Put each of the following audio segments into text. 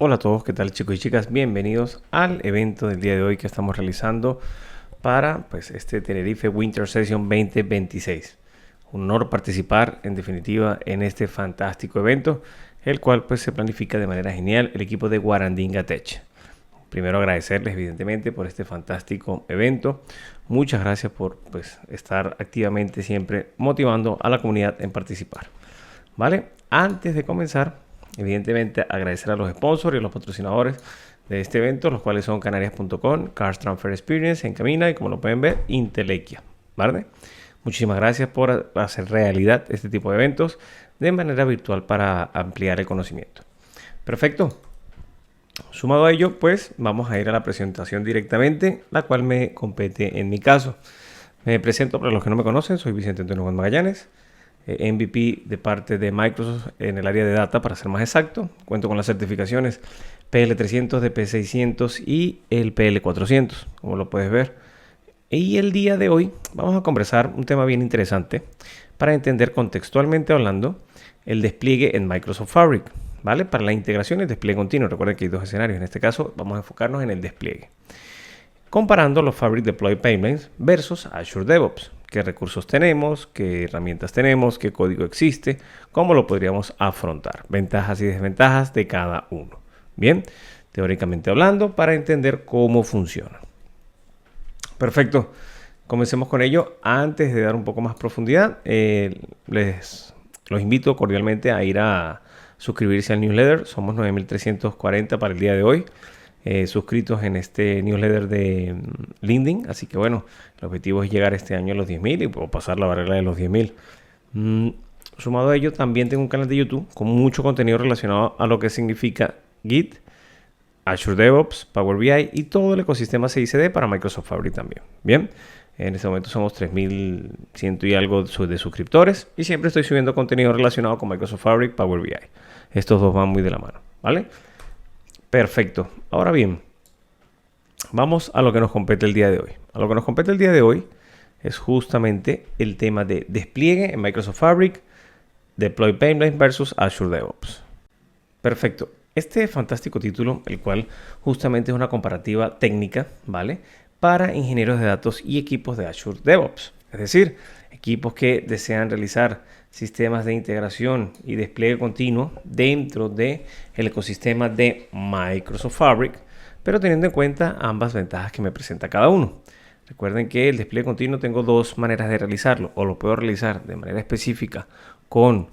Hola a todos, ¿qué tal chicos y chicas? Bienvenidos al evento del día de hoy que estamos realizando para este Tenerife Winter Session 2026. Un honor participar en definitiva en este fantástico evento, el cual se planifica de manera genial el equipo de Guarandinga Tech. Primero agradecerles evidentemente por este fantástico evento. Muchas gracias por estar activamente siempre motivando a la comunidad en participar. ¿Vale? Antes de comenzar, evidentemente agradecer a los sponsors y a los patrocinadores de este evento, los cuales son Canarias.com, Cars Transfer Experience, Encamina y, como lo pueden ver, Intelequia. ¿Vale? Muchísimas gracias por hacer realidad este tipo de eventos de manera virtual para ampliar el conocimiento. Perfecto. Sumado a ello, vamos a ir a la presentación directamente, la cual me compete en mi caso. Me presento para los que no me conocen, soy Vicente Antonio Juan Magallanes, MVP de parte de Microsoft en el área de data, para ser más exacto. Cuento con las certificaciones PL300, DP600 y el PL400, como lo puedes ver. Y el día de hoy vamos a conversar un tema bien interesante para entender contextualmente hablando el despliegue en Microsoft Fabric, ¿vale? Para la integración y el despliegue continuo. Recuerden que hay dos escenarios. En este caso vamos a enfocarnos en el despliegue, comparando los Fabric Deploy Pipelines versus Azure DevOps. ¿Qué recursos tenemos? ¿Qué herramientas tenemos? ¿Qué código existe? ¿Cómo lo podríamos afrontar? Ventajas y desventajas de cada uno. Bien, teóricamente hablando, para entender cómo funciona. Perfecto. Comencemos con ello. Antes de dar un poco más profundidad, los invito cordialmente a ir a suscribirse al newsletter. Somos 9.340 para el día de hoy. Suscritos en este newsletter de LinkedIn, así que bueno, el objetivo es llegar este año a los 10.000 y puedo pasar la barrera de los 10.000. Sumado a ello, también tengo un canal de YouTube con mucho contenido relacionado a lo que significa Git, Azure DevOps, Power BI y todo el ecosistema CI/CD para Microsoft Fabric también. Bien, en este momento somos 3.100 y algo de suscriptores y siempre estoy subiendo contenido relacionado con Microsoft Fabric, Power BI. Estos dos van muy de la mano, ¿vale? Perfecto. Ahora bien, vamos a lo que nos compete el día de hoy. A lo que nos compete el día de hoy es justamente el tema de despliegue en Microsoft Fabric, Deploy Pipelines versus Azure DevOps. Perfecto. Este fantástico título, el cual justamente es una comparativa técnica, ¿vale? Para ingenieros de datos y equipos de Azure DevOps. Es decir, equipos que desean realizar sistemas de integración y despliegue continuo dentro del ecosistema de Microsoft Fabric, pero teniendo en cuenta ambas ventajas que me presenta cada uno. Recuerden que el despliegue continuo tengo dos maneras de realizarlo, o lo puedo realizar de manera específica con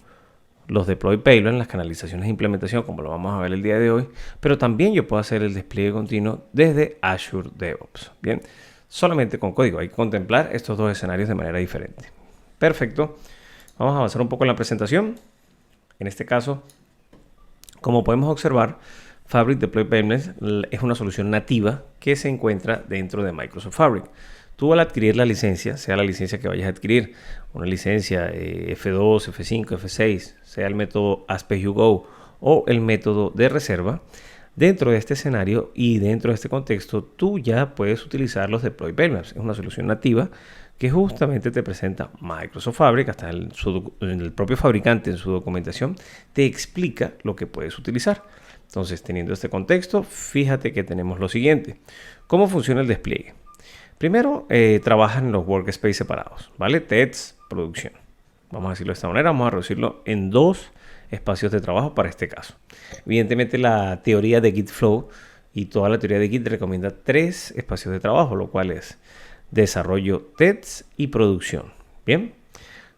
los deploy pipelines, las canalizaciones de implementación, como lo vamos a ver el día de hoy, pero también yo puedo hacer el despliegue continuo desde Azure DevOps. Bien, solamente con código. Hay que contemplar estos dos escenarios de manera diferente. Perfecto. Vamos a avanzar un poco en la presentación. En este caso, como podemos observar, Fabric Deploy Pipelines es una solución nativa que se encuentra dentro de Microsoft Fabric. Tú, al adquirir la licencia, sea la licencia que vayas a adquirir, una licencia F2, F5, F6, sea el método As Pay You Go o el método de reserva, dentro de este escenario y dentro de este contexto, tú ya puedes utilizar los Deploy Pipelines. Es una solución nativa que justamente te presenta Microsoft Fabric, hasta el propio fabricante en su documentación te explica lo que puedes utilizar. Entonces, teniendo este contexto, fíjate que tenemos lo siguiente. ¿Cómo funciona el despliegue? Primero, trabajan los workspaces separados, ¿vale? Tests, producción. Vamos a decirlo de esta manera, vamos a reducirlo en dos espacios de trabajo para este caso. Evidentemente, la teoría de Git Flow y toda la teoría de Git recomienda tres espacios de trabajo, lo cual es desarrollo, tests y producción. Bien.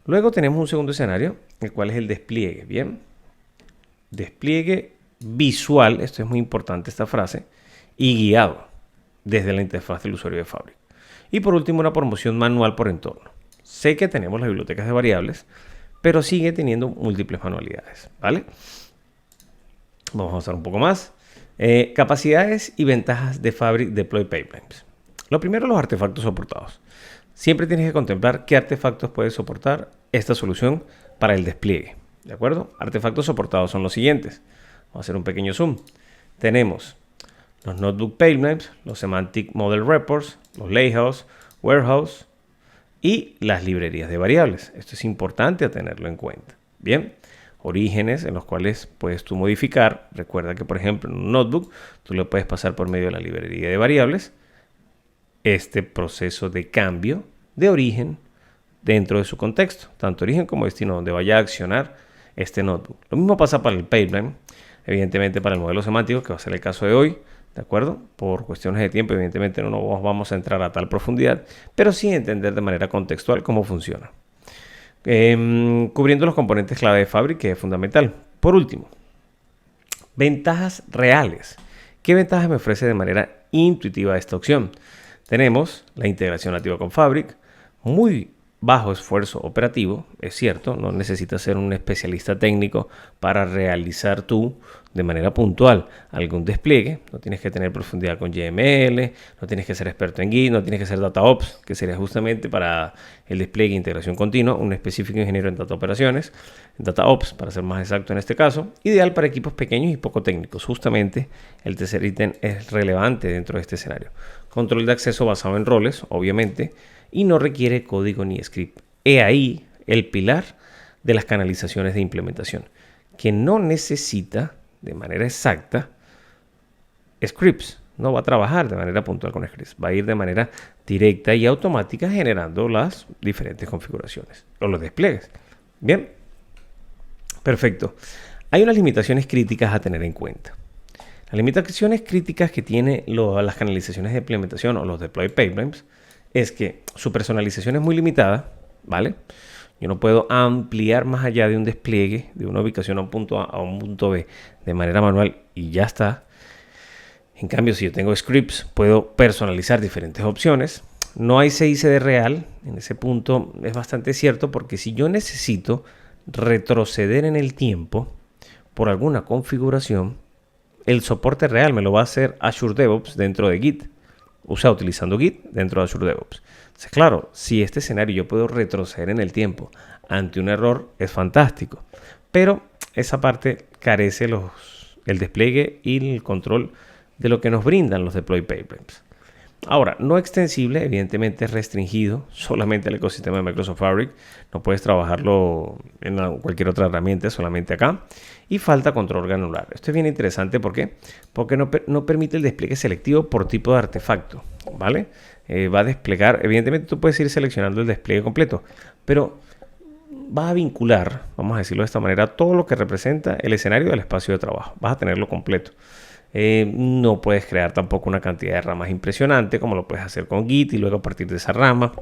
Luego tenemos un segundo escenario, el cual es el despliegue. Bien. Despliegue visual, esto es muy importante esta frase, y guiado desde la interfaz del usuario de Fabric. Y por último, una promoción manual por entorno. Sé que tenemos las bibliotecas de variables, pero sigue teniendo múltiples manualidades, ¿vale? Vamos a avanzar un poco más. Capacidades y ventajas de Fabric Deploy Pipelines. Lo primero, los artefactos soportados. Siempre tienes que contemplar qué artefactos puede soportar esta solución para el despliegue, ¿de acuerdo? Artefactos soportados son los siguientes. Vamos a hacer un pequeño zoom. Tenemos los Notebook Pipelines, los Semantic Model Reports, los Lakehouse, Warehouse y las librerías de variables. Esto es importante a tenerlo en cuenta. Bien, orígenes en los cuales puedes tú modificar. Recuerda que, por ejemplo, en un notebook tú le puedes pasar por medio de la librería de variables este proceso de cambio de origen dentro de su contexto, tanto origen como destino, donde vaya a accionar este notebook. Lo mismo pasa para el pipeline, evidentemente para el modelo semántico, que va a ser el caso de hoy, ¿de acuerdo? Por cuestiones de tiempo, evidentemente no nos vamos a entrar a tal profundidad, pero sí entender de manera contextual cómo funciona. Cubriendo los componentes clave de Fabric, que es fundamental. Por último, ventajas reales. ¿Qué ventajas me ofrece de manera intuitiva esta opción? Tenemos la integración nativa con Fabric, muy bajo esfuerzo operativo, es cierto, no necesitas ser un especialista técnico para realizar tú de manera puntual algún despliegue, no tienes que tener profundidad con YML, no tienes que ser experto en Git, no tienes que ser DataOps, que sería justamente para el despliegue e integración continua, un específico ingeniero en Data Operaciones, en DataOps, para ser más exacto en este caso, ideal para equipos pequeños y poco técnicos. Justamente el tercer ítem es relevante dentro de este escenario. Control de acceso basado en roles, obviamente, y no requiere código ni script. He ahí el pilar de las canalizaciones de implementación, que no necesita de manera exacta scripts, no va a trabajar de manera puntual con scripts, va a ir de manera directa y automática generando las diferentes configuraciones o los despliegues. Bien, perfecto. Hay unas limitaciones críticas a tener en cuenta. Las limitaciones críticas que tiene las canalizaciones de implementación o los deploy pipelines es que su personalización es muy limitada, ¿vale? Yo no puedo ampliar más allá de un despliegue de una ubicación a un punto A a un punto B de manera manual y ya está. En cambio, si yo tengo scripts, puedo personalizar diferentes opciones. No hay CICD real, en ese punto es bastante cierto, porque si yo necesito retroceder en el tiempo por alguna configuración, el soporte real me lo va a hacer Azure DevOps dentro de Git. Utilizando Git dentro de Azure DevOps. Entonces, claro, si este escenario yo puedo retroceder en el tiempo ante un error, es fantástico. Pero esa parte carece el despliegue y el control de lo que nos brindan los deploy pipelines. Ahora, no extensible, evidentemente es restringido solamente al ecosistema de Microsoft Fabric. No puedes trabajarlo en cualquier otra herramienta, solamente acá. Y falta control granular. Esto es bien interesante, ¿por qué? Porque no permite el despliegue selectivo por tipo de artefacto, ¿vale? Va a desplegar, evidentemente tú puedes ir seleccionando el despliegue completo, pero va a vincular, vamos a decirlo de esta manera, todo lo que representa el escenario del espacio de trabajo. Vas a tenerlo completo. No puedes crear tampoco una cantidad de ramas impresionante como lo puedes hacer con Git y luego a partir de esa rama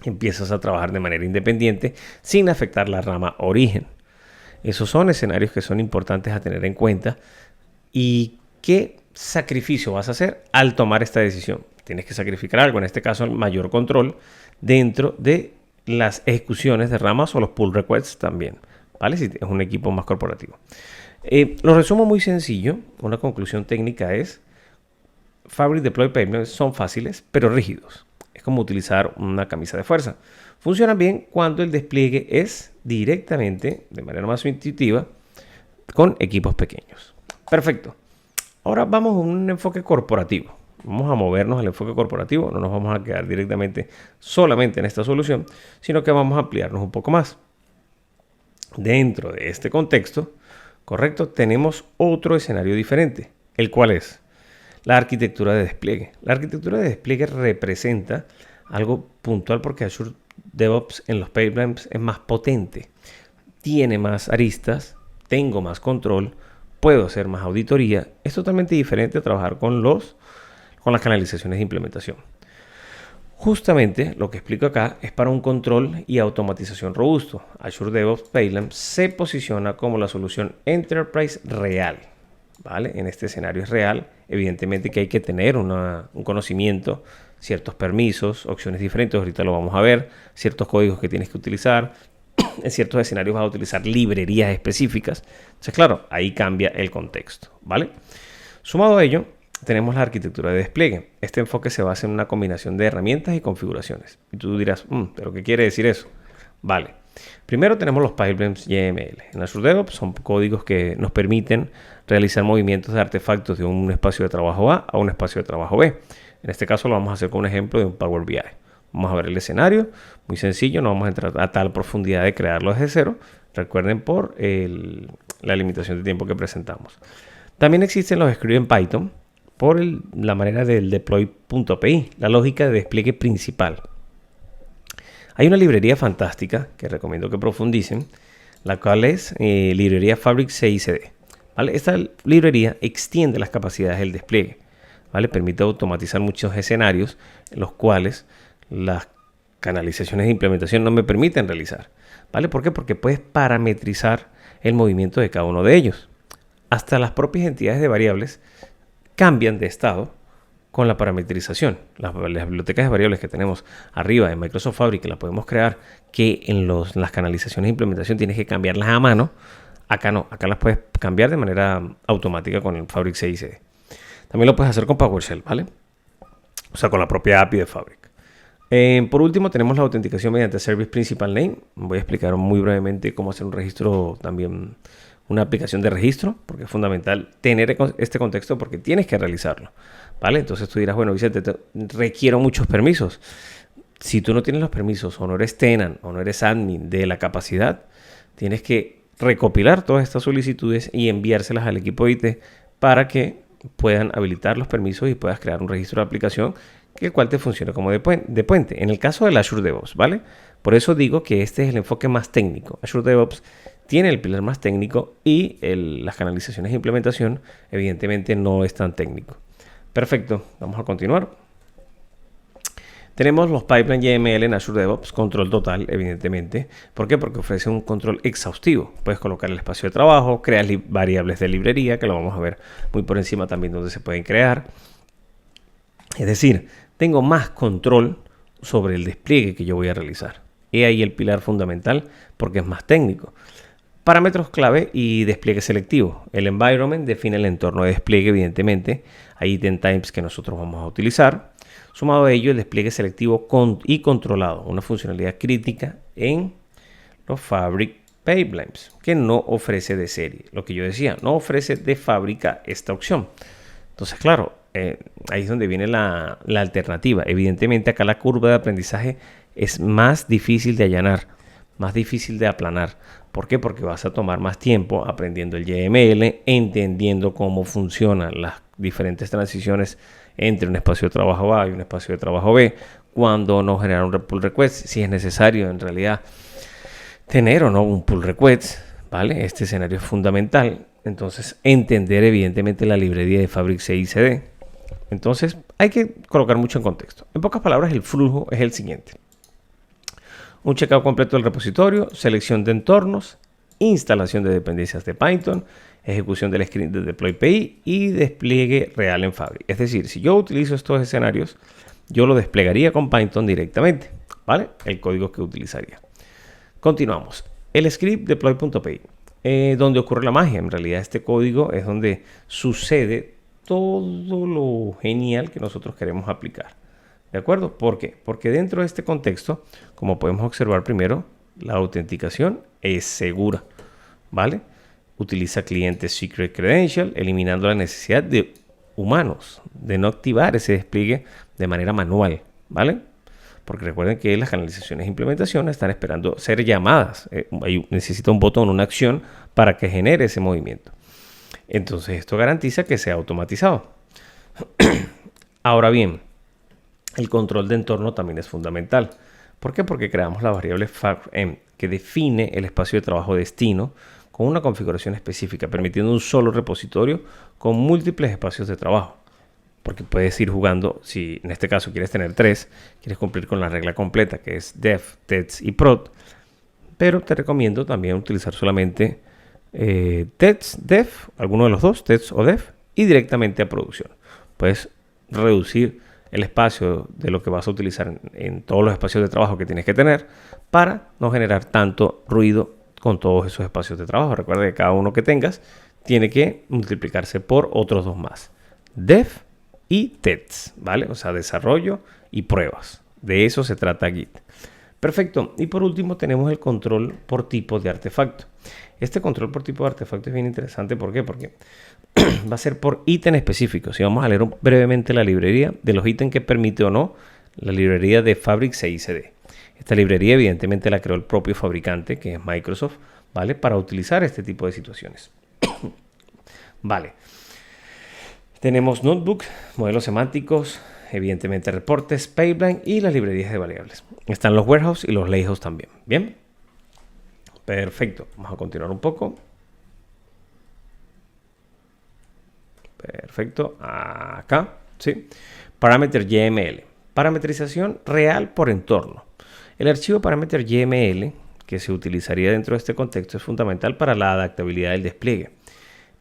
empiezas a trabajar de manera independiente sin afectar la rama origen. Esos son escenarios que son importantes a tener en cuenta. ¿Y qué sacrificio vas a hacer al tomar esta decisión? Tienes que sacrificar algo, en este caso el mayor control dentro de las ejecuciones de ramas o los pull requests también, ¿vale? Si es un equipo más corporativo. Lo resumo muy sencillo. Una conclusión técnica es: Fabric Deploy Pipelines son fáciles pero rígidos. Es como utilizar una camisa de fuerza. Funcionan bien cuando el despliegue es directamente, de manera más intuitiva, con equipos pequeños. Perfecto. Ahora vamos a un enfoque corporativo. Vamos a movernos al enfoque corporativo. No nos vamos a quedar directamente solamente en esta solución, sino que vamos a ampliarnos un poco más. Dentro de este contexto, correcto, tenemos otro escenario diferente, el cual es la arquitectura de despliegue. La arquitectura de despliegue representa algo puntual porque Azure DevOps en los pipelines es más potente, tiene más aristas, tengo más control, puedo hacer más auditoría. Es totalmente diferente a trabajar con las canalizaciones de implementación. Justamente lo que explico acá es para un control y automatización robusto. Azure DevOps Pipeline se posiciona como la solución Enterprise real, ¿vale? En este escenario es real. Evidentemente que hay que tener un conocimiento, ciertos permisos, opciones diferentes, ahorita lo vamos a ver, ciertos códigos que tienes que utilizar. En ciertos escenarios vas a utilizar librerías específicas. Entonces, claro, ahí cambia el contexto, ¿vale? Sumado a ello, tenemos la arquitectura de despliegue. Este enfoque se basa en una combinación de herramientas y configuraciones. Y tú dirás, ¿pero qué quiere decir eso? Vale. Primero tenemos los pipelines YML. En Azure DevOps son códigos que nos permiten realizar movimientos de artefactos de un espacio de trabajo A a un espacio de trabajo B. En este caso lo vamos a hacer con un ejemplo de un Power BI. Vamos a ver el escenario, muy sencillo, no vamos a entrar a tal profundidad de crearlo desde cero. Recuerden por la limitación de tiempo que presentamos. También existen los scripts en Python por la manera del deploy.py, la lógica de despliegue principal. Hay una librería fantástica que recomiendo que profundicen, la cual es librería Fabric CICD. ¿Vale? Esta librería extiende las capacidades del despliegue, ¿vale? Permite automatizar muchos escenarios en los cuales las canalizaciones de implementación no me permiten realizar. ¿Vale? ¿Por qué? Porque puedes parametrizar el movimiento de cada uno de ellos. Hasta las propias entidades de variables cambian de estado con la parametrización. Las bibliotecas de variables que tenemos arriba en Microsoft Fabric, que las podemos crear, que en las canalizaciones de implementación tienes que cambiarlas a mano. Acá no, acá las puedes cambiar de manera automática con el Fabric CICD. También lo puedes hacer con PowerShell, ¿vale? O sea, con la propia API de Fabric. Por último, tenemos la autenticación mediante Service Principal Name. Voy a explicar muy brevemente cómo hacer un registro, también una aplicación de registro, porque es fundamental tener este contexto porque tienes que realizarlo, ¿vale? Entonces tú dirás, bueno, Vicente, requiero muchos permisos. Si tú no tienes los permisos o no eres tenant o no eres admin de la capacidad, tienes que recopilar todas estas solicitudes y enviárselas al equipo de IT para que puedan habilitar los permisos y puedas crear un registro de aplicación el cual te funcione como de puente. En el caso del Azure DevOps, ¿vale? Por eso digo que este es el enfoque más técnico. Azure DevOps tiene el pilar más técnico y las canalizaciones de implementación evidentemente no es tan técnico. Perfecto, vamos a continuar. Tenemos los pipelines YML en Azure DevOps, control total, evidentemente. ¿Por qué? Porque ofrece un control exhaustivo. Puedes colocar el espacio de trabajo, creas variables de librería, que lo vamos a ver muy por encima también donde se pueden crear. Es decir, tengo más control sobre el despliegue que yo voy a realizar. He ahí el pilar fundamental porque es más técnico. Parámetros clave y despliegue selectivo. El environment define el entorno de despliegue, evidentemente. Hay item types que nosotros vamos a utilizar. Sumado a ello, el despliegue selectivo y controlado, una funcionalidad crítica en los Fabric Pipelines, que no ofrece de serie. Lo que yo decía, no ofrece de fábrica esta opción. Entonces, claro, ahí es donde viene la alternativa. Evidentemente, acá la curva de aprendizaje es más difícil de allanar, más difícil de aplanar. ¿Por qué? Porque vas a tomar más tiempo aprendiendo el YML, entendiendo cómo funcionan las diferentes transiciones entre un espacio de trabajo A y un espacio de trabajo B, cuando no generar un pull request, si es necesario en realidad tener o no un pull request, ¿vale? Este escenario es fundamental. Entonces, entender evidentemente la librería de Fabric CICD. Entonces, hay que colocar mucho en contexto. En pocas palabras, el flujo es el siguiente. Un checkout completo del repositorio, selección de entornos, instalación de dependencias de Python, ejecución del script de deploy.py y despliegue real en Fabric. Es decir, si yo utilizo estos escenarios, yo lo desplegaría con Python directamente, ¿vale? El código que utilizaría. Continuamos. El script deploy.py, donde ocurre la magia. En realidad este código es donde sucede todo lo genial que nosotros queremos aplicar. ¿De acuerdo? ¿Por qué? Porque dentro de este contexto, como podemos observar primero, la autenticación es segura, ¿vale? Utiliza clientes Secret Credential, eliminando la necesidad de humanos, de no activar ese despliegue de manera manual, ¿vale? Porque recuerden que las canalizaciones de implementación están esperando ser llamadas. Necesita un botón, una acción para que genere ese movimiento. Entonces esto garantiza que sea automatizado. Ahora bien, el control de entorno también es fundamental. ¿Por qué? Porque creamos la variable FACM que define el espacio de trabajo destino con una configuración específica, permitiendo un solo repositorio con múltiples espacios de trabajo. Porque puedes ir jugando, si en este caso quieres tener 3, quieres cumplir con la regla completa que es dev, test y prod, pero te recomiendo también utilizar solamente test, dev, alguno de los dos, test o dev, y directamente a producción. Puedes reducir el espacio de lo que vas a utilizar en todos los espacios de trabajo que tienes que tener para no generar tanto ruido con todos esos espacios de trabajo. Recuerda que cada uno que tengas tiene que multiplicarse por otros 2 más. Dev y tests, ¿vale? O sea, desarrollo y pruebas. De eso se trata Git. Perfecto. Y por último tenemos el control por tipo de artefacto. Este control por tipo de artefacto es bien interesante. ¿Por qué? Porque va a ser por ítem específico. Si vamos a leer brevemente la librería de los ítems que permite o no la librería de Fabric CICD. Esta librería evidentemente la creó el propio fabricante, que es Microsoft, ¿vale? Para utilizar este tipo de situaciones. Vale. Tenemos notebook, modelos semánticos, evidentemente reportes, pipeline y las librerías de variables. Están los warehouse y los lakehouse también. Bien. Perfecto. Vamos a continuar un poco. Perfecto. Acá. Sí. Parameter YML. Parametrización real por entorno. El archivo parameter YML que se utilizaría dentro de este contexto es fundamental para la adaptabilidad del despliegue.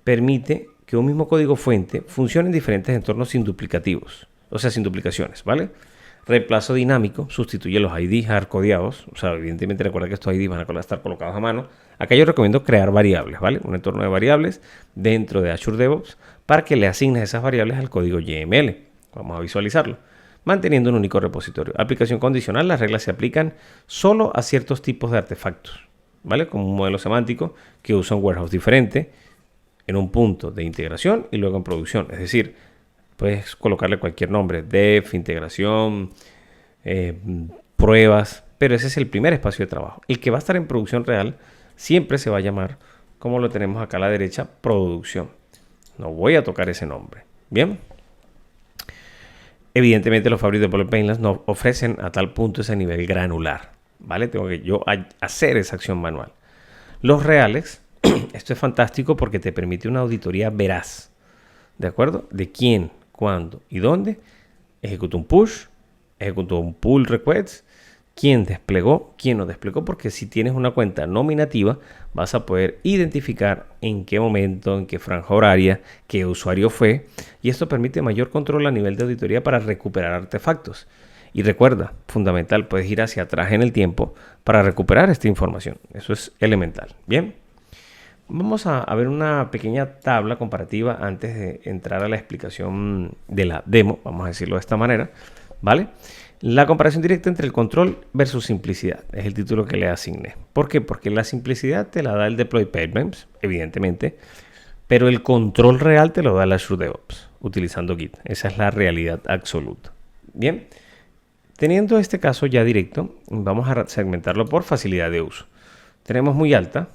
Permite que un mismo código fuente funcione en diferentes entornos sin duplicativos, o sea, sin duplicaciones, ¿vale? Reemplazo dinámico sustituye los IDs hardcodeados, o sea, evidentemente recuerda que estos IDs van a estar colocados a mano. Acá yo recomiendo crear variables, ¿vale? Un entorno de variables dentro de Azure DevOps para que le asignes esas variables al código YML. Vamos a visualizarlo. Manteniendo un único repositorio. Aplicación condicional, las reglas se aplican solo a ciertos tipos de artefactos, ¿vale? Como un modelo semántico que usa un warehouse diferente en un punto de integración y luego en producción. Es decir, puedes colocarle cualquier nombre, def, integración, pruebas, pero ese es el primer espacio de trabajo. El que va a estar en producción real siempre se va a llamar, como lo tenemos acá a la derecha, producción. No voy a tocar ese nombre. Bien. Evidentemente los Fabric Deploy Pipelines no ofrecen a tal punto ese nivel granular, ¿vale? Tengo que yo hacer esa acción manual. Los reales, esto es fantástico porque te permite una auditoría veraz, ¿de acuerdo? De quién, cuándo y dónde ejecutó un push, ejecutó un pull request, quién desplegó, quién no desplegó, porque si tienes una cuenta nominativa vas a poder identificar en qué momento, en qué franja horaria, qué usuario fue, y esto permite mayor control a nivel de auditoría para recuperar artefactos. Y recuerda, fundamental, puedes ir hacia atrás en el tiempo para recuperar esta información. Eso es elemental. Bien, vamos a ver una pequeña tabla comparativa antes de entrar a la explicación de la demo, vamos a decirlo de esta manera, ¿vale? La comparación directa entre el control versus simplicidad es el título que le asigné. ¿Por qué? Porque la simplicidad te la da el Deploy Pipelines, evidentemente, pero el control real te lo da el Azure DevOps, utilizando Git. Esa es la realidad absoluta. Bien, teniendo este caso ya directo, vamos a segmentarlo por facilidad de uso. Tenemos muy alta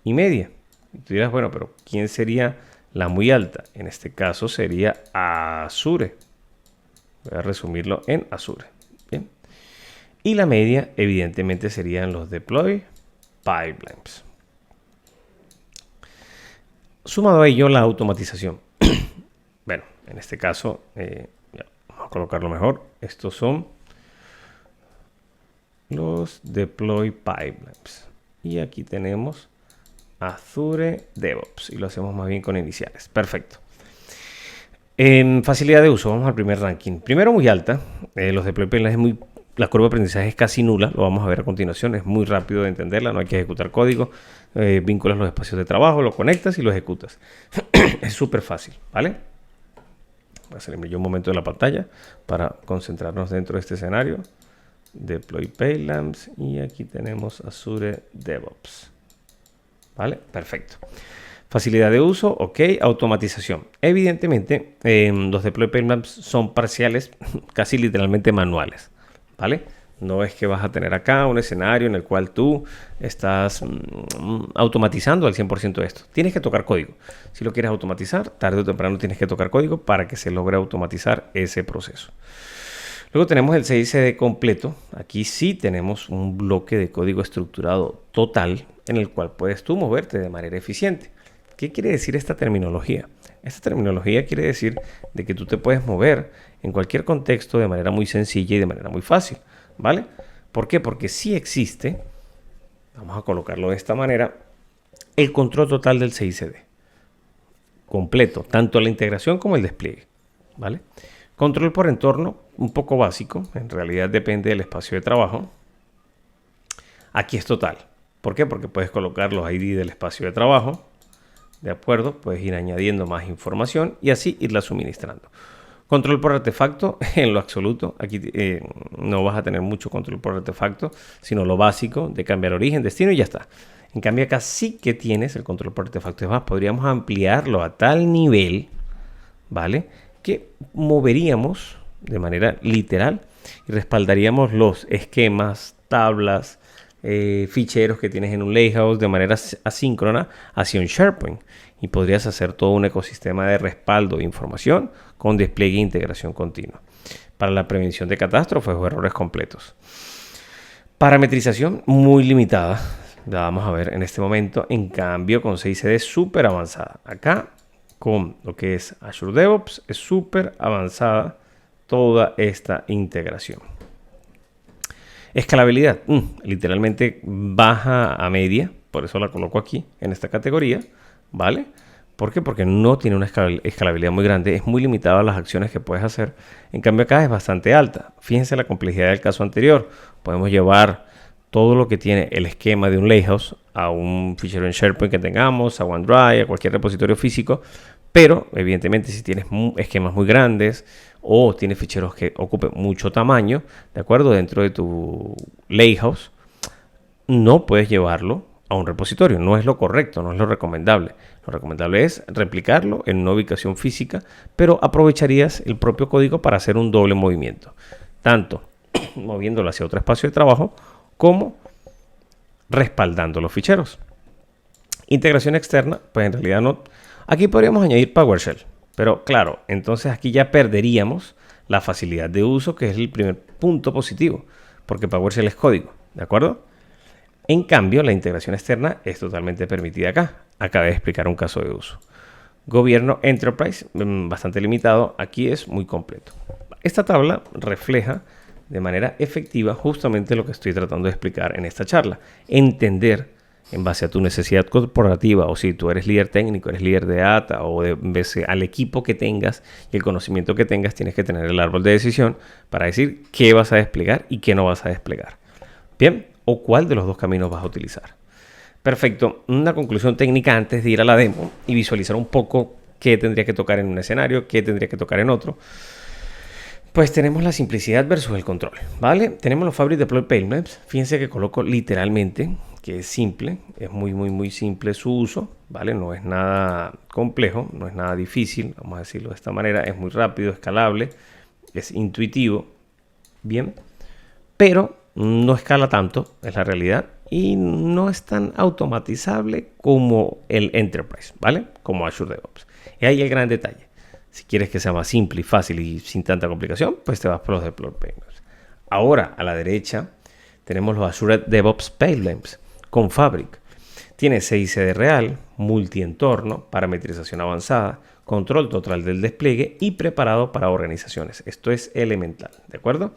y media. Y tú dirás, bueno, pero ¿quién sería la muy alta? En este caso sería Azure. Voy a resumirlo en Azure. Bien. Y la media, evidentemente, serían los Deploy Pipelines. Sumado a ello, la automatización. Bueno, en este caso, vamos a colocarlo mejor. Estos son los Deploy Pipelines. Y aquí tenemos Azure DevOps. Y lo hacemos más bien con iniciales. Perfecto. En facilidad de uso, vamos al primer ranking. Primero, muy alta. Los Deploy Pipelines la curva de aprendizaje es casi nula. Lo vamos a ver a continuación. Es muy rápido de entenderla. No hay que ejecutar código. Vinculas los espacios de trabajo, lo conectas y lo ejecutas. Es súper fácil, ¿vale? Voy a salirme yo un momento de la pantalla para concentrarnos dentro de este escenario. Deploy Pipelines. Y aquí tenemos Azure DevOps. ¿Vale? Perfecto. Facilidad de uso, ok. Automatización. Evidentemente, los Deploy Pipelines son parciales, casi literalmente manuales, ¿vale? No es que vas a tener acá un escenario en el cual tú estás automatizando al 100% esto. Tienes que tocar código. Si lo quieres automatizar, tarde o temprano tienes que tocar código para que se logre automatizar ese proceso. Luego tenemos el CI/CD completo. Aquí sí tenemos un bloque de código estructurado total en el cual puedes tú moverte de manera eficiente. ¿Qué quiere decir esta terminología? Esta terminología quiere decir de que tú te puedes mover en cualquier contexto de manera muy sencilla y de manera muy fácil, ¿vale? ¿Por qué? Porque sí existe, vamos a colocarlo de esta manera, el control total del CI/CD. Completo, tanto la integración como el despliegue, ¿vale? Control por entorno, un poco básico, en realidad depende del espacio de trabajo. Aquí es total. ¿Por qué? Porque puedes colocar los ID del espacio de trabajo. ¿De acuerdo? Puedes ir añadiendo más información y así irla suministrando. Control por artefacto, en lo absoluto. Aquí no vas a tener mucho control por artefacto, sino lo básico de cambiar origen, destino y ya está. En cambio acá sí que tienes el control por artefacto. Es más, podríamos ampliarlo a tal nivel, ¿vale? Que moveríamos de manera literal y respaldaríamos los esquemas, tablas, ficheros que tienes en un Lakehouse de manera asíncrona hacia un SharePoint. Y podrías hacer todo un ecosistema de respaldo de información con despliegue e integración continua para la prevención de catástrofes o errores completos. Parametrización muy limitada. La vamos a ver en este momento. En cambio, con CI/CD súper avanzada. Acá, con lo que es Azure DevOps, es súper avanzada toda esta integración. Escalabilidad, literalmente baja a media. Por eso la coloco aquí, en esta categoría. ¿Vale? ¿Por qué? Porque no tiene una escalabilidad muy grande, es muy limitada a las acciones que puedes hacer. En cambio acá es bastante alta. Fíjense la complejidad del caso anterior. Podemos llevar todo lo que tiene el esquema de un Lakehouse a un fichero en SharePoint que tengamos, a OneDrive, a cualquier repositorio físico. Pero evidentemente si tienes esquemas muy grandes o tienes ficheros que ocupen mucho tamaño, ¿de acuerdo? Dentro de tu Lakehouse, no puedes llevarlo a un repositorio. No es lo correcto, no es lo recomendable. Lo recomendable es replicarlo en una ubicación física, pero aprovecharías el propio código para hacer un doble movimiento, tanto moviéndolo hacia otro espacio de trabajo como respaldando los ficheros. Integración externa, pues en realidad no. Aquí podríamos añadir PowerShell, pero claro, entonces aquí ya perderíamos la facilidad de uso, que es el primer punto positivo, porque PowerShell es código, ¿de acuerdo? En cambio, la integración externa es totalmente permitida acá. Acabé de explicar un caso de uso. Gobierno Enterprise, bastante limitado. Aquí es muy completo. Esta tabla refleja de manera efectiva justamente lo que estoy tratando de explicar en esta charla. Entender en base a tu necesidad corporativa, o si tú eres líder técnico, eres líder de data, o en base al equipo que tengas y el conocimiento que tengas, tienes que tener el árbol de decisión para decir qué vas a desplegar y qué no vas a desplegar. Bien, o cuál de los dos caminos vas a utilizar. Perfecto, una conclusión técnica antes de ir a la demo y visualizar un poco qué tendría que tocar en un escenario, qué tendría que tocar en otro. Pues tenemos la simplicidad versus el control, ¿vale? Tenemos los Fabric Deploy Pipelines. Fíjense que coloco literalmente que es simple, es muy simple su uso, ¿vale? No es nada complejo, no es nada difícil, vamos a decirlo de esta manera, es muy rápido, escalable, es intuitivo, bien, pero no escala tanto, es la realidad, y no es tan automatizable como el Enterprise, ¿vale? Como Azure DevOps. Y ahí el gran detalle. Si quieres que sea más simple y fácil y sin tanta complicación, pues te vas por los Deploy Pipelines. Ahora, a la derecha, tenemos los Azure DevOps Pipelines con Fabric. Tiene CI/CD real, multientorno, parametrización avanzada, control total del despliegue y preparado para organizaciones. Esto es elemental, ¿de acuerdo?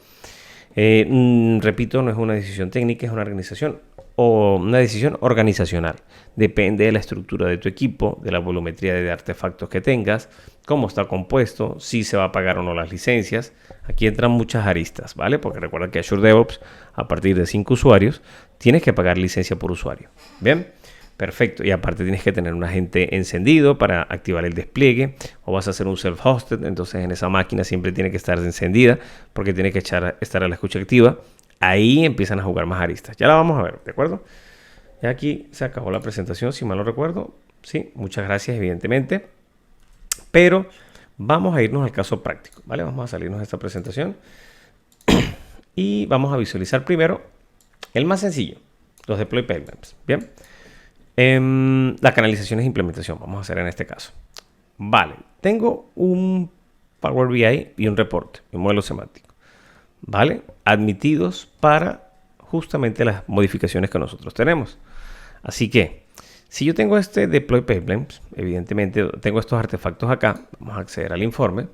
Repito, no es una decisión técnica, es una organización o una decisión organizacional. Depende de la estructura de tu equipo, de la volumetría de artefactos que tengas, cómo está compuesto, si se va a pagar o no las licencias. Aquí entran muchas aristas, ¿vale? Porque recuerda que Azure DevOps, a partir de 5 usuarios, tienes que pagar licencia por usuario. Bien, perfecto. Y aparte tienes que tener un agente encendido para activar el despliegue, o vas a hacer un self-hosted, entonces en esa máquina siempre tiene que estar encendida porque tiene que estar a la escucha activa. Ahí empiezan a jugar más aristas. Ya la vamos a ver, ¿de acuerdo? Ya aquí se acabó la presentación, si mal no recuerdo. Sí, muchas gracias, evidentemente. Pero vamos a irnos al caso práctico, ¿vale? Vamos a salirnos de esta presentación y vamos a visualizar primero el más sencillo, los Deploy Pipelines. Bien. La canalización es implementación, vamos a hacer en este caso. Vale, tengo un Power BI y un reporte, un modelo semántico, ¿vale? Admitidos para justamente las modificaciones que nosotros tenemos. Así que, si yo tengo este Deploy Pipelines, evidentemente tengo estos artefactos acá, vamos a acceder al informe.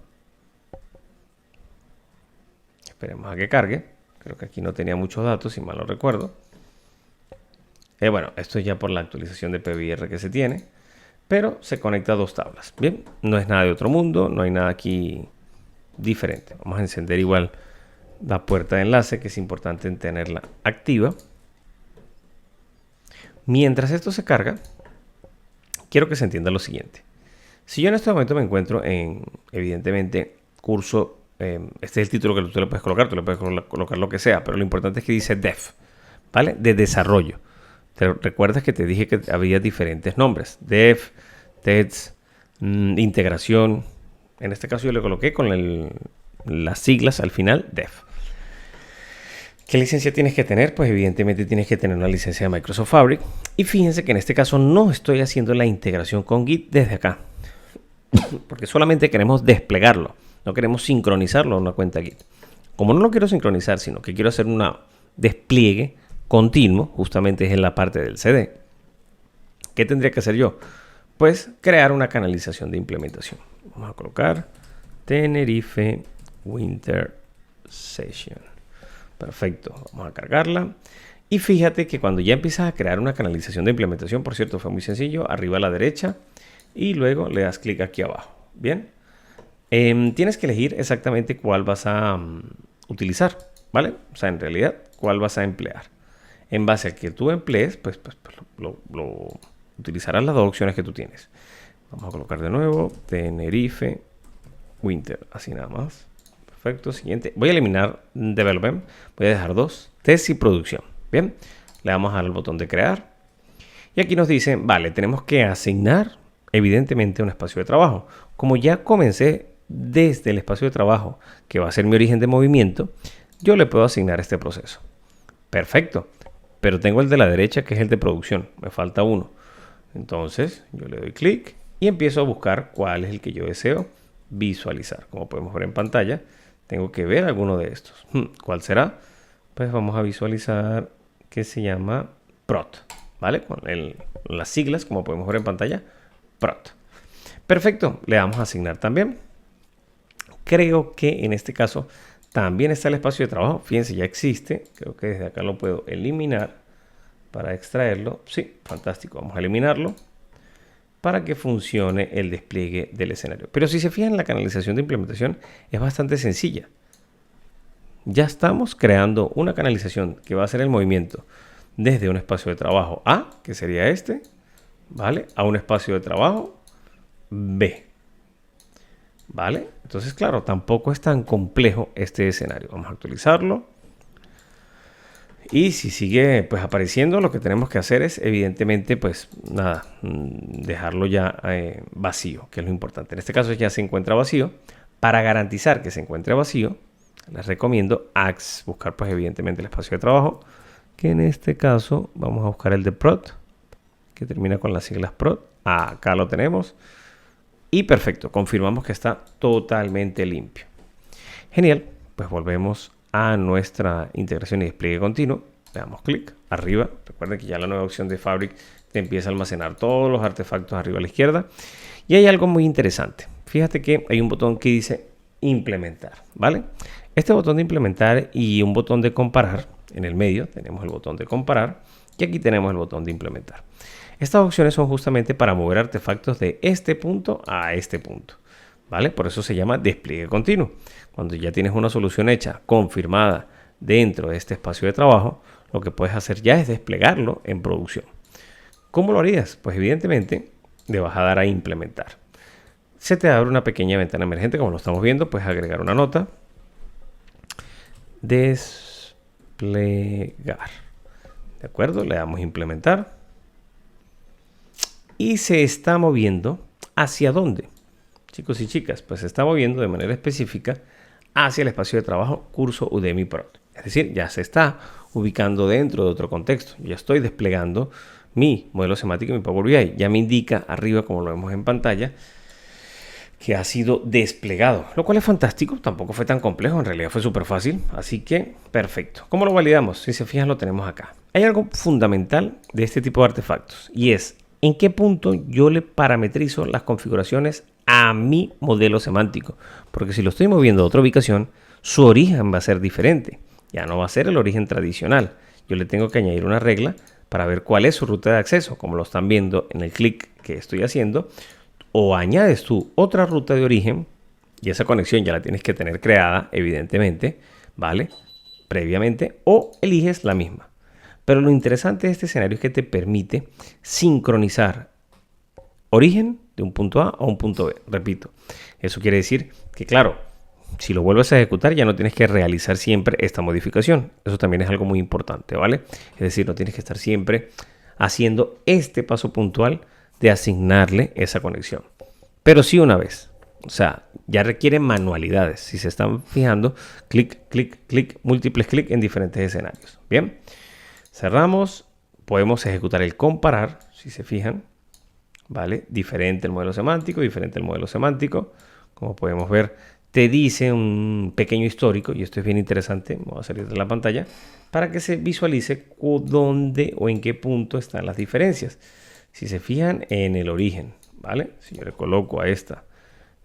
Esperemos a que cargue. Creo que aquí no tenía muchos datos, si mal no recuerdo. Bueno, esto es ya por la actualización de PBR que se tiene, pero se conecta a dos tablas. Bien, no es nada de otro mundo, no hay nada aquí diferente. Vamos a encender igual la puerta de enlace, que es importante tenerla activa. Mientras esto se carga, quiero que se entienda lo siguiente. Si yo en este momento me encuentro en, evidentemente, curso, este es el título que tú le puedes colocar, tú le puedes colocar lo que sea, pero lo importante es que dice Dev, ¿vale? De desarrollo. ¿Te recuerdas que te dije que había diferentes nombres? Dev, TEDS, integración. En este caso yo le coloqué con las siglas al final, Dev. ¿Qué licencia tienes que tener? Pues evidentemente tienes que tener una licencia de Microsoft Fabric. Y fíjense que en este caso no estoy haciendo la integración con Git desde acá, porque solamente queremos desplegarlo, no queremos sincronizarlo a una cuenta Git. Como no lo quiero sincronizar, sino que quiero hacer un despliegue continuo, justamente es en la parte del CD. ¿Qué tendría que hacer yo? Pues crear una canalización de implementación. Vamos a colocar Tenerife Winter Session. Perfecto, vamos a cargarla. Y fíjate que cuando ya empiezas a crear una canalización de implementación, por cierto, fue muy sencillo, arriba a la derecha y luego le das clic aquí abajo. Bien, tienes que elegir exactamente cuál vas a utilizar, ¿vale? O sea, en realidad, cuál vas a emplear. En base a que tú emplees, pues lo utilizarás las dos opciones que tú tienes. Vamos a colocar de nuevo Tenerife Winter, así nada más. Perfecto, siguiente. Voy a eliminar Development, voy a dejar dos, Test y Producción. Bien, le damos al botón de crear. Y aquí nos dice, vale, tenemos que asignar evidentemente un espacio de trabajo. Como ya comencé desde el espacio de trabajo, que va a ser mi origen de movimiento, yo le puedo asignar este proceso. Perfecto, pero tengo el de la derecha que es el de producción, me falta uno. Entonces yo le doy clic y empiezo a buscar cuál es el que yo deseo visualizar. Como podemos ver en pantalla, tengo que ver alguno de estos. ¿Cuál será? Pues vamos a visualizar que se llama Prot, ¿vale? Con las siglas, como podemos ver en pantalla, Prot. Perfecto, le damos a asignar también. Creo que en este caso también está el espacio de trabajo. Fíjense, ya existe. Creo que desde acá lo puedo eliminar para extraerlo. Sí, fantástico. Vamos a eliminarlo para que funcione el despliegue del escenario. Pero si se fijan, la canalización de implementación es bastante sencilla. Ya estamos creando una canalización que va a hacer el movimiento desde un espacio de trabajo A, que sería este, ¿vale? A un espacio de trabajo B, ¿vale? Entonces, claro, tampoco es tan complejo este escenario. Vamos a actualizarlo. Y si sigue pues apareciendo, lo que tenemos que hacer es evidentemente pues nada, dejarlo ya vacío, que es lo importante. En este caso ya se encuentra vacío. Para garantizar que se encuentre vacío, les recomiendo buscar pues evidentemente el espacio de trabajo, que en este caso vamos a buscar el de Prot, que termina con las siglas Prot. Acá lo tenemos. Y perfecto, confirmamos que está totalmente limpio. Genial, pues volvemos a nuestra integración y despliegue continuo. Le damos clic arriba. Recuerden que ya la nueva opción de Fabric te empieza a almacenar todos los artefactos arriba a la izquierda. Y hay algo muy interesante. Fíjate que hay un botón que dice implementar, ¿vale? Este botón de implementar y un botón de comparar. En el medio tenemos el botón de comparar y aquí tenemos el botón de implementar. Estas opciones son justamente para mover artefactos de este punto a este punto, ¿vale? Por eso se llama despliegue continuo. Cuando ya tienes una solución hecha, confirmada dentro de este espacio de trabajo, lo que puedes hacer ya es desplegarlo en producción. ¿Cómo lo harías? Pues evidentemente le vas a dar a implementar. Se te abre una pequeña ventana emergente, como lo estamos viendo, puedes agregar una nota. Desplegar. ¿De acuerdo? Le damos implementar. Y se está moviendo ¿hacia dónde? Chicos y chicas, pues se está moviendo de manera específica hacia el espacio de trabajo curso Udemy Pro. Es decir, ya se está ubicando dentro de otro contexto. Ya estoy desplegando mi modelo semántico y mi Power BI. Ya me indica arriba, como lo vemos en pantalla, que ha sido desplegado, lo cual es fantástico. Tampoco fue tan complejo, en realidad fue súper fácil. Así que, perfecto. ¿Cómo lo validamos? Si se fijan, lo tenemos acá. Hay algo fundamental de este tipo de artefactos y es en qué punto yo le parametrizo las configuraciones a mi modelo semántico. Porque si lo estoy moviendo a otra ubicación, su origen va a ser diferente. Ya no va a ser el origen tradicional. Yo le tengo que añadir una regla para ver cuál es su ruta de acceso, como lo están viendo en el clic que estoy haciendo. O añades tú otra ruta de origen y esa conexión ya la tienes que tener creada, evidentemente, ¿vale? Previamente, o eliges la misma. Pero lo interesante de este escenario es que te permite sincronizar origen de un punto A a un punto B. Repito, eso quiere decir que, claro, si lo vuelves a ejecutar ya no tienes que realizar siempre esta modificación. Eso también es algo muy importante, ¿vale? Es decir, no tienes que estar siempre haciendo este paso puntual de asignarle esa conexión. Pero sí una vez. O sea, ya requieren manualidades. Si se están fijando, clic, clic, clic, múltiples clics en diferentes escenarios. Bien, cerramos. Podemos ejecutar el comparar, si se fijan. ¿Vale? Diferente el modelo semántico, diferente el modelo semántico. Como podemos ver, te dice un pequeño histórico, y esto es bien interesante, voy a salir de la pantalla, para que se visualice dónde o en qué punto están las diferencias. Si se fijan en el origen, ¿vale? Si yo le coloco a esta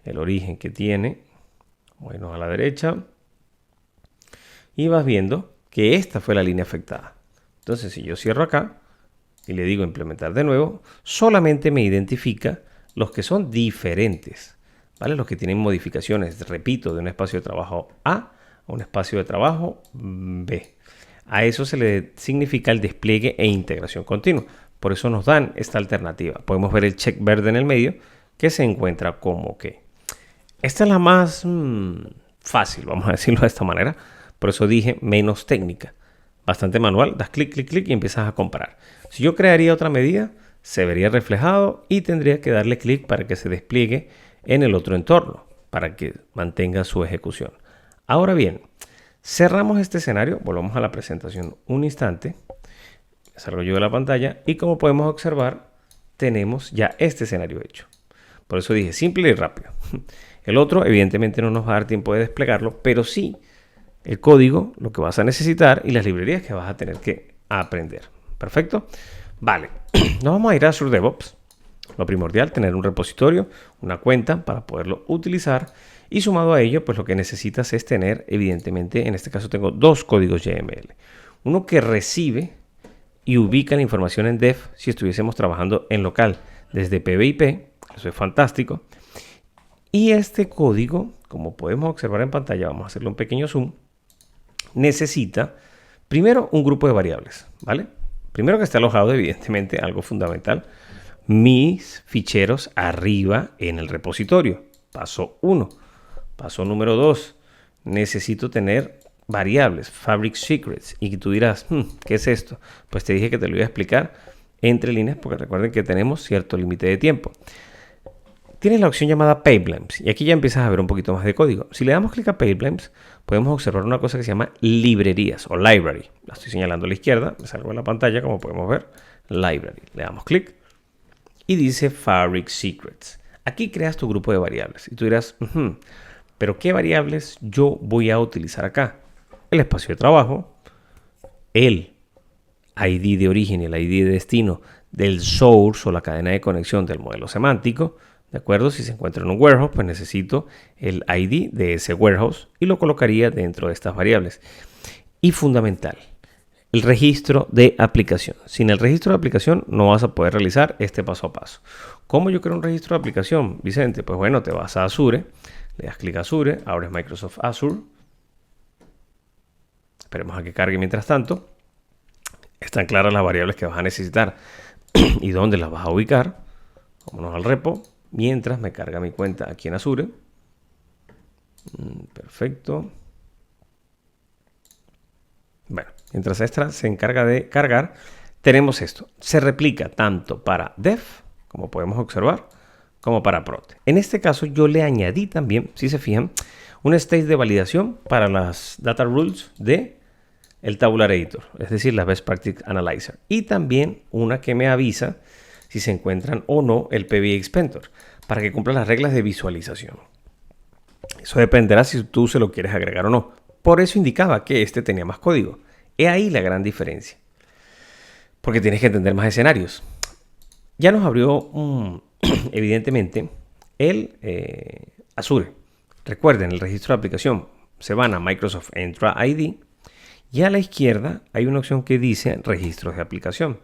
el origen que tiene, bueno, a la derecha, y vas viendo que esta fue la línea afectada. Entonces, si yo cierro acá y le digo implementar de nuevo, solamente me identifica los que son diferentes, ¿vale? Los que tienen modificaciones, repito, de un espacio de trabajo A a un espacio de trabajo B. A eso se le significa el despliegue e integración continua. Por eso nos dan esta alternativa. Podemos ver el check verde en el medio que se encuentra como que. Esta es la más fácil, vamos a decirlo de esta manera. Por eso dije menos técnica. Bastante manual, das clic, clic, clic y empiezas a comparar. Si yo crearía otra medida, se vería reflejado y tendría que darle clic para que se despliegue en el otro entorno, para que mantenga su ejecución. Ahora bien, cerramos este escenario, volvamos a la presentación un instante, salgo yo de la pantalla y como podemos observar, tenemos ya este escenario hecho. Por eso dije simple y rápido. El otro evidentemente no nos va a dar tiempo de desplegarlo, pero sí el código, lo que vas a necesitar y las librerías que vas a tener que aprender. ¿Perfecto? Vale, nos vamos a ir a Azure DevOps. Lo primordial, tener un repositorio, una cuenta para poderlo utilizar. Y sumado a ello, pues lo que necesitas es tener, evidentemente, en este caso tengo dos códigos YML. Uno que recibe y ubica la información en dev si estuviésemos trabajando en local desde PBIP. Eso es fantástico. Y este código, como podemos observar en pantalla, vamos a hacerle un pequeño zoom, necesita primero un grupo de variables, ¿vale? Primero que esté alojado, evidentemente, algo fundamental, mis ficheros arriba en el repositorio. Paso 1. Paso número 2. Necesito tener variables, Fabric Secrets. Y tú dirás, ¿qué es esto? Pues te dije que te lo iba a explicar entre líneas, porque recuerden que tenemos cierto límite de tiempo. Tienes la opción llamada Pipelines y aquí ya empiezas a ver un poquito más de código. Si le damos clic a Pipelines, podemos observar una cosa que se llama librerías o library. La estoy señalando a la izquierda, me salgo en la pantalla como podemos ver, library. Le damos clic y dice Fabric Secrets. Aquí creas tu grupo de variables y tú dirás, pero ¿qué variables yo voy a utilizar acá? El espacio de trabajo, el ID de origen y el ID de destino del source o la cadena de conexión del modelo semántico. ¿De acuerdo? Si se encuentra en un warehouse, pues necesito el ID de ese warehouse y lo colocaría dentro de estas variables. Y fundamental, el registro de aplicación. Sin el registro de aplicación no vas a poder realizar este paso a paso. ¿Cómo yo creo un registro de aplicación, Vicente? Pues bueno, te vas a Azure, le das clic a Azure, abres Microsoft Azure. Esperemos a que cargue mientras tanto. Están claras las variables que vas a necesitar y dónde las vas a ubicar. Vámonos al repo. Mientras me carga mi cuenta aquí en Azure. Perfecto. Bueno, mientras esta se encarga de cargar, tenemos esto. Se replica tanto para dev, como podemos observar, como para prod. En este caso yo le añadí también, si se fijan, un stage de validación para las data rules de el Tabular Editor, es decir, la Best Practice Analyzer. Y también una que me avisa si se encuentran o no el PBXpentor, para que cumpla las reglas de visualización. Eso dependerá si tú se lo quieres agregar o no. Por eso indicaba que este tenía más código. He ahí la gran diferencia. Porque tienes que entender más escenarios. Ya nos abrió, evidentemente, el Azure. Recuerden, el registro de aplicación. Se van a Microsoft Entra ID. Y a la izquierda hay una opción que dice registros de aplicación.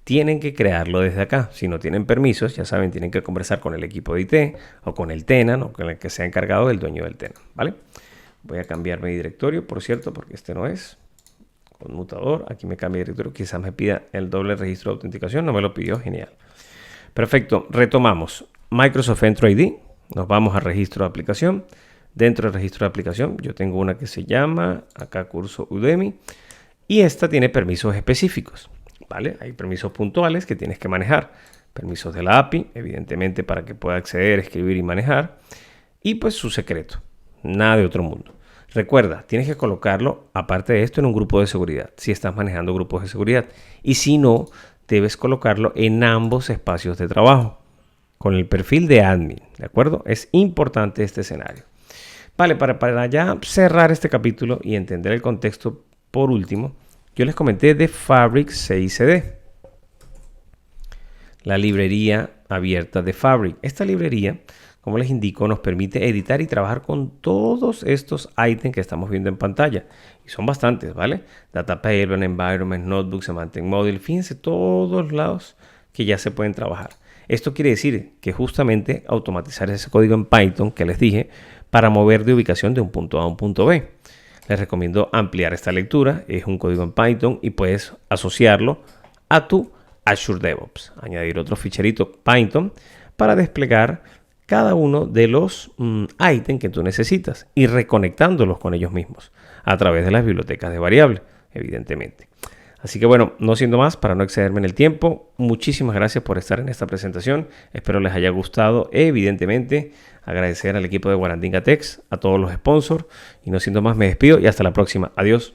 Tienen que crearlo desde acá. Si no tienen permisos, ya saben, tienen que conversar con el equipo de IT o con el tenant o con el que sea encargado del dueño del tenant, ¿vale? Voy a cambiar mi directorio, por cierto, porque este no es. Conmutador, aquí me cambia de directorio. Quizás me pida el doble registro de autenticación. No me lo pidió, genial. Perfecto, retomamos. Microsoft Entra ID. Nos vamos a registro de aplicación. Dentro del registro de aplicación yo tengo una que se llama, acá curso Udemy. Y esta tiene permisos específicos. ¿Vale? Hay permisos puntuales que tienes que manejar. Permisos de la API, evidentemente para que pueda acceder, escribir y manejar. y pues su secreto. Nada de otro mundo. Recuerda, tienes que colocarlo, aparte de esto, en un grupo de seguridad, si estás manejando grupos de seguridad. Y si no, debes colocarlo en ambos espacios de trabajo, con el perfil de admin, ¿de acuerdo? Es importante este escenario. Vale, para ya cerrar este capítulo y entender el contexto, por último, yo les comenté de Fabric CICD, la librería abierta de Fabric. Esta librería, como les indico, nos permite editar y trabajar con todos estos ítems que estamos viendo en pantalla. Y son bastantes, ¿vale? Data Pipeline, Environment, Notebook, Semantic Model. Fíjense todos lados que ya se pueden trabajar. Esto quiere decir que justamente automatizar ese código en Python que les dije para mover de ubicación de un punto A a un punto B. Les recomiendo ampliar esta lectura. Es un código en Python y puedes asociarlo a tu Azure DevOps. Añadir otro ficherito Python para desplegar cada uno de los ítems que tú necesitas y reconectándolos con ellos mismos a través de las bibliotecas de variables, evidentemente. Así que bueno, no siendo más, para no excederme en el tiempo, muchísimas gracias por estar en esta presentación. Espero les haya gustado. Evidentemente, agradecer al equipo de Guarandinga Techs, a todos los sponsors. Y no siendo más, me despido y hasta la próxima. Adiós.